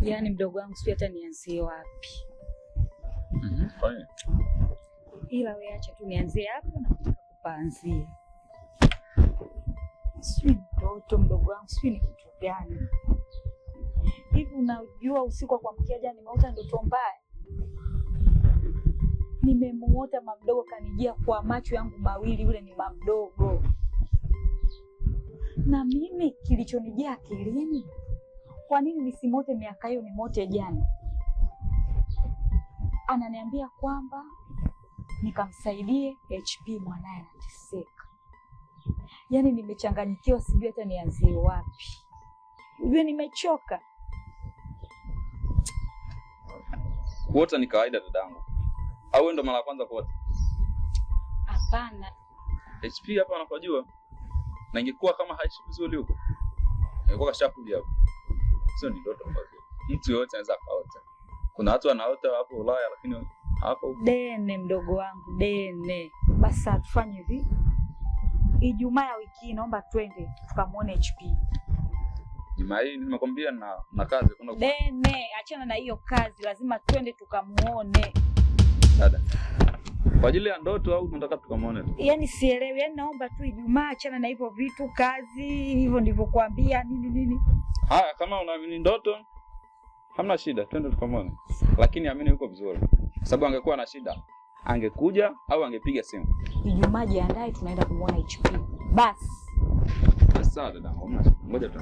Yaani mdogo wangu sio hata nianzie wapi. Fine. Ila wewe acha tu nianzie hapo na kupaanzia. Sio mtoto mdogo wangu, sio ni kitu gani? Hivi unajua usiku wa kuamkia jana nimeota ndoto mbaya. Nimemuota mamdogo kanijia kwa macho yangu mawili, yule ni mamdogo. Na mimi kilichonijia akilini, kwa nini nisimote miaka hiyo nimote jana? Ananiambia kwamba nikamsaidie HP mwanae anateseka. Yaani nimechanganyikiwa, sijui hata nianzie wapi. Unajua nimechoka. Kuota ni kawaida dadangu. Au wewe ndo mara ya kwanza kuota? Hapana. HP hapa anapojua. Na ingekuwa kama haishi vizuri huko. Ingekuwa kashakuja hapo. Sio ni ndoto mbaya. Mtu yote anaweza kaota. Kuna watu wanaota hapo Ulaya lakini hapo Dene mdogo wangu, dene. Basi tufanye hivi. Ijumaa ya wiki hii naomba twende tukamuone HP. Jumaa hii nimekwambia na kazi kuna Dene, achana na hiyo kazi, lazima twende tukamuone. Dada. Kwa ajili ya ndoto au tunataka tukamuone tu? Yaani sielewi, yaani naomba tu Ijumaa, achana na hivyo vitu, kazi, hivyo ndivyo kuambia nini. Haya, kama unaamini ndoto hamna shida, twende tukamuone. Lakini amini yuko vizuri. Kwa sababu angekuwa na shida, angekuja au angepiga simu. Ijumaa jiandae, tunaenda kumuona HP. Basi. Sawa dada, ngoja tu.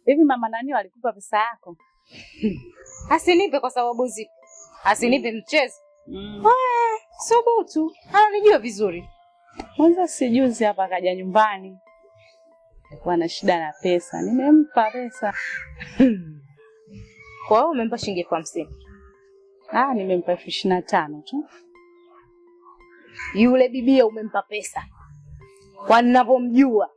Hivi mama nani alikupa pesa yako? Asinipe kwa sababu zipi? Asinipe mchezo. Subutu. Ananijua vizuri. Kwanza sijuzi hapa kaja nyumbani. Alikuwa na shida na pesa. Nimempa pesa. Kwa hiyo umempa shilingi 50,000. Nimempa 25,000 tu. Yule bibia umempa pesa. Kwa ninavyomjua.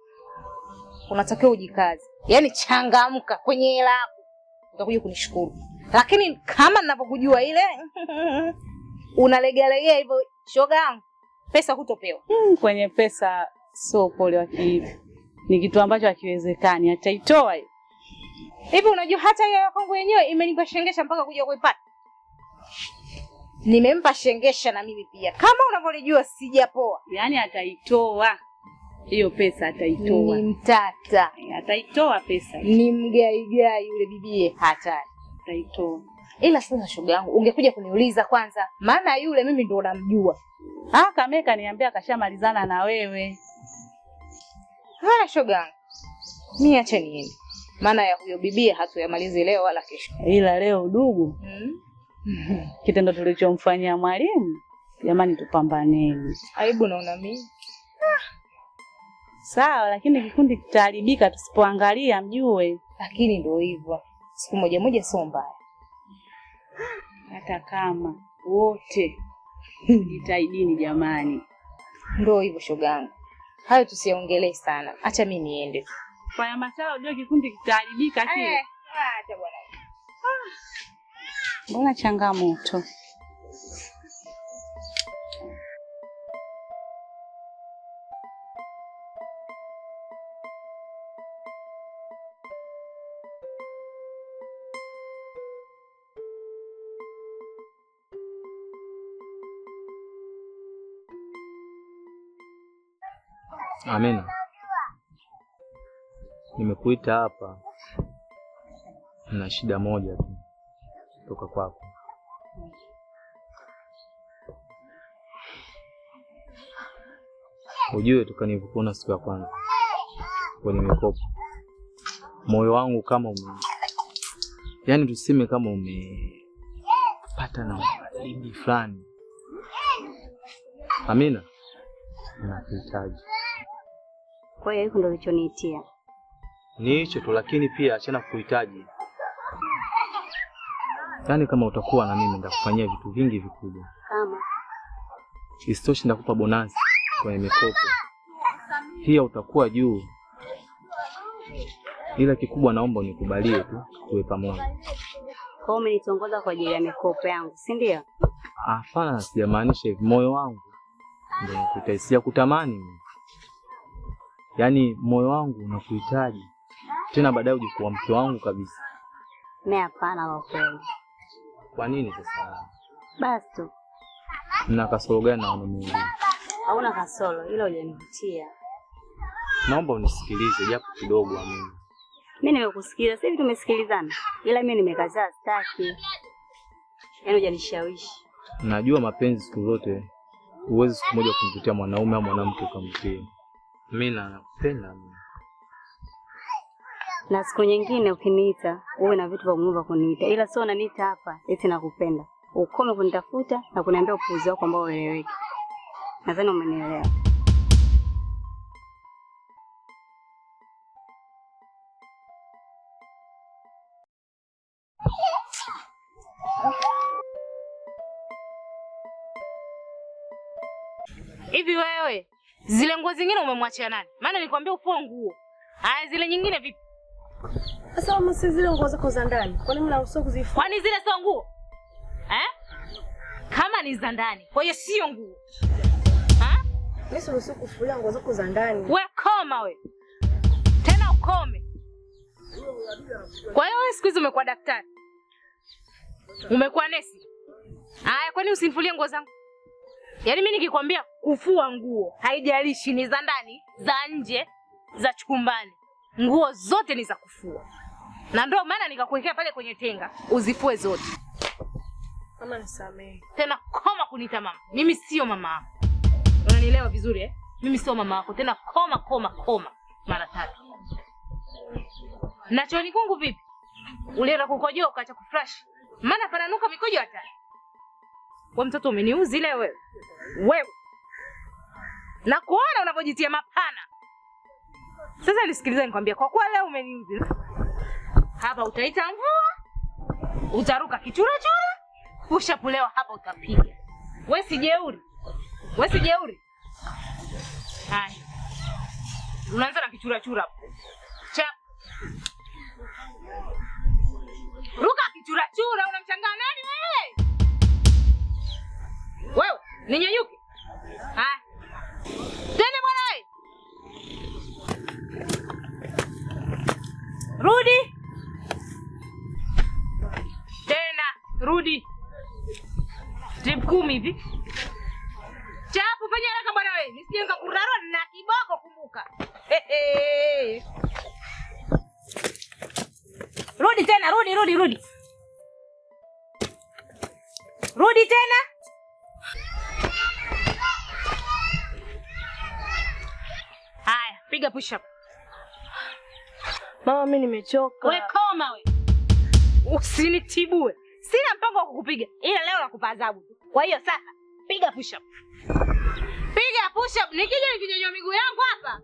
Unatakiwa ujikaze. Yaani changamka kwenye hela yako. Utakuja kunishukuru. Lakini kama ninapokujua ile unalegea hivyo shoga yangu, pesa hutopewa. Kwenye pesa sio pole waki. Ni kitu ambacho hakiwezekani, ataitoa hiyo. Hivi unajua hata hiyo kwangu yenyewe imenipa shengesha mpaka kuja kuipata. Nimempa shengesha na mimi pia. Kama unavyonijua sijapoa. Yaani ataitoa. Hiyo pesa ataitoa. Ni mtata. Ataitoa pesa. Ni mgaigai yule bibie hatari. Ataitoa. Ila sasa shoga yangu, ungekuja kuniuliza kwanza. Maana yule mimi ndo namjua. Kameka niambia kashamalizana na wewe. Shoga yangu. Mimi acha niende. Maana ya huyo bibie hatuyamalizi leo wala kesho. Ila leo udugu. Kitendo tulichomfanyia mwalimu, jamani tupambaneni. Aibu naona mimi. Sawa, lakini kikundi kitaharibika tusipoangalia mjue. Lakini ndio hivyo. Siku moja sio mbaya. Hata kama wote jitahidini jamani. Ndio hivyo shoga yangu. Hayo tusiongelee sana. Acha mimi niende. Kwa masala unajua kikundi kitaharibika kile. Acha bwana. Mbona changamoto? Amina. Nimekuita hapa. Na shida moja tu kutoka kwako. Ujue tukanivukuna siku ya kwanza kwenye mikopo. Moyo wangu kama yaani tuseme kama umepata na baridi fulani. Amina, nakuhitaji. Kwa hiyo ndio ulichoniitia. Ni hicho tu, lakini pia achana kuhitaji. Yaani kama utakuwa na mimi nitakufanyia vitu vingi vikubwa. Kama Isitoshe nitakupa bonus kwenye mikopo. Pia utakuwa juu. Ila kikubwa naomba unikubalie tu tuwe pamoja. kwa umenitongoza kwa ajili ya mikopo yangu, si ndio? Hapana, sijamaanisha hivyo. Moyo wangu ndio nakutaisia kutamani mimi. Yaani moyo wangu unakuhitaji. Tena baadaye uje kuwa mke wangu kabisa. Mimi hapana kwa kweli. Kwa nini sasa? Basi tu. Mna kasoro gani na wanaume wengine? Hauna kasoro, ila hujanivutia. Naomba unisikilize japo kidogo Amina. Mimi nimekusikiliza, sasa hivi tumesikilizana. Ila mimi nimekataa, sitaki. Yaani hujanishawishi. Najua mapenzi siku zote huwezi siku moja kumvutia mwanaume au mwanamke ukamvutia. Mimi nakupenda mimi. Na siku nyingine ukiniita, uwe na vitu vya kumuomba kuniita. Ila sio unaniita hapa eti nakupenda. Ukome kunitafuta na kuniambia upuuzi wako ambao ueleweki. Nadhani umenielewa. Hivi wewe, zile nguo zingine umemwachia nani? Maana nilikwambia ufue nguo. Haya, zile nyingine vipi? Sasa kama si zile nguo zako za ndani, kwa nini mnaruhusiwa kuzifua? Kwani zile sio nguo? Kama ni za ndani, kwa hiyo sio nguo. Mimi siruhusiwi kufulia nguo zako za ndani. Wewe koma wewe. Tena ukome. Kwa hiyo wewe siku hizi umekuwa daktari. Umekuwa nesi. Haya, kwani usinifulie nguo zangu? Yaani mimi nikikwambia kufua nguo, haijalishi ni za ndani, za nje, za chukumbani. Nguo zote ni za kufua. Na ndio maana nikakuwekea pale kwenye tenga, uzifue zote. Mama nisamehe. Tena koma kuniita mama. Mimi sio mama yako. Unanielewa vizuri eh? Mimi sio mama yako. Tena koma mara 3. Na chooni kungu vipi? Ulienda kukojoa ukaacha kufresh. Maana pananuka mikojo hata. Kwa mtoto umeniuzi ile wewe. Wewe. Na kuona unapojitia mapana. Sasa nisikilize nikwambia, kwa kuwa leo umeniuzi. Hapa utaita mvua. Utaruka kichura. Ushapulewa hapa utapiga. Wewe si jeuri. Haya. Unaanza na kichura hapo. Chap. Ruka kichura, unamchanganya nani wewe? Wewe, ninyanyuke. Haya. Tena bwana wewe. Rudi. Tena, rudi. Step 10 hivi. Chapu, fanya haraka bwana wewe. Nisije nikakurarua na kiboko kumbuka. Rudi tena, rudi. Rudi tena. Haya, piga push up. Mama mimi nimechoka. Wewe koma wewe. Usinitibue. Sina mpango wa kukupiga. Ila leo nakupa adhabu. Kwa hiyo sasa piga push up. Piga push up. Nikija nikinyanyua miguu yangu hapa.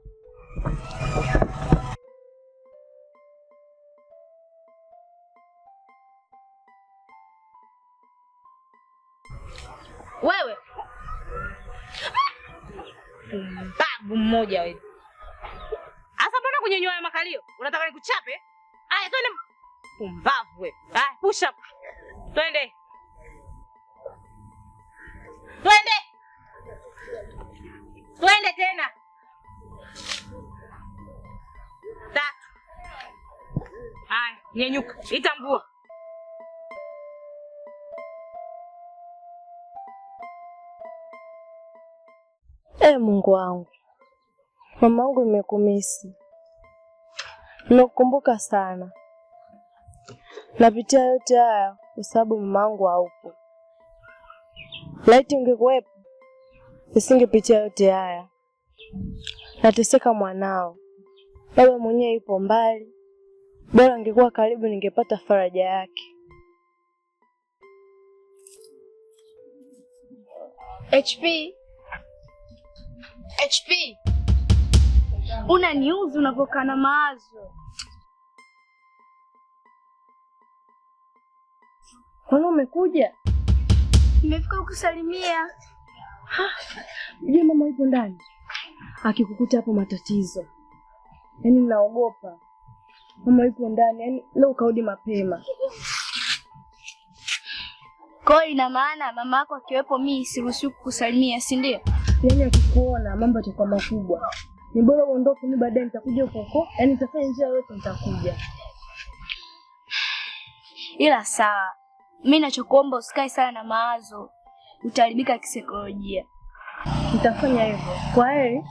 Wewe. Babu mmoja wewe. Asa mbona kunyanyua ya makalio? Unataka nikuchape? Aya twende. Pumbavu wewe. Aya push up. Twende. Twende tena. 3. Aya, nyenyuka. Ita mvua. Mungu wangu. Mama wangu nimekumisi. Nimekukumbuka sana. Napitia yote haya kwa sababu mama wangu haupo. Laiti ungekuwepo, nisingepitia yote haya. Nateseka mwanao. Baba mwenyewe yupo mbali. Bora angekuwa karibu ningepata faraja yake. HP. Unaniuzi unapokaa na mawazo. Kwani umekuja? Nimefika kukusalimia. Je, mama yupo ndani? Akikukuta hapo matatizo. Yaani naogopa. Mama yupo ndani, yaani leo kaudi mapema. Kwa hiyo ina maana mama yako akiwepo mimi siruhusiwi kukusalimia, si ndio? Yaani akikuona mambo yatakuwa makubwa. Ni bora uondoke, mimi baadaye nitakuja huko. Yaani nitafanya njia yote nitakuja. Ila sawa. Mimi nachokuomba usikae sana na mawazo. Utaharibika kisaikolojia. Nitafanya hivyo. Kwa heri.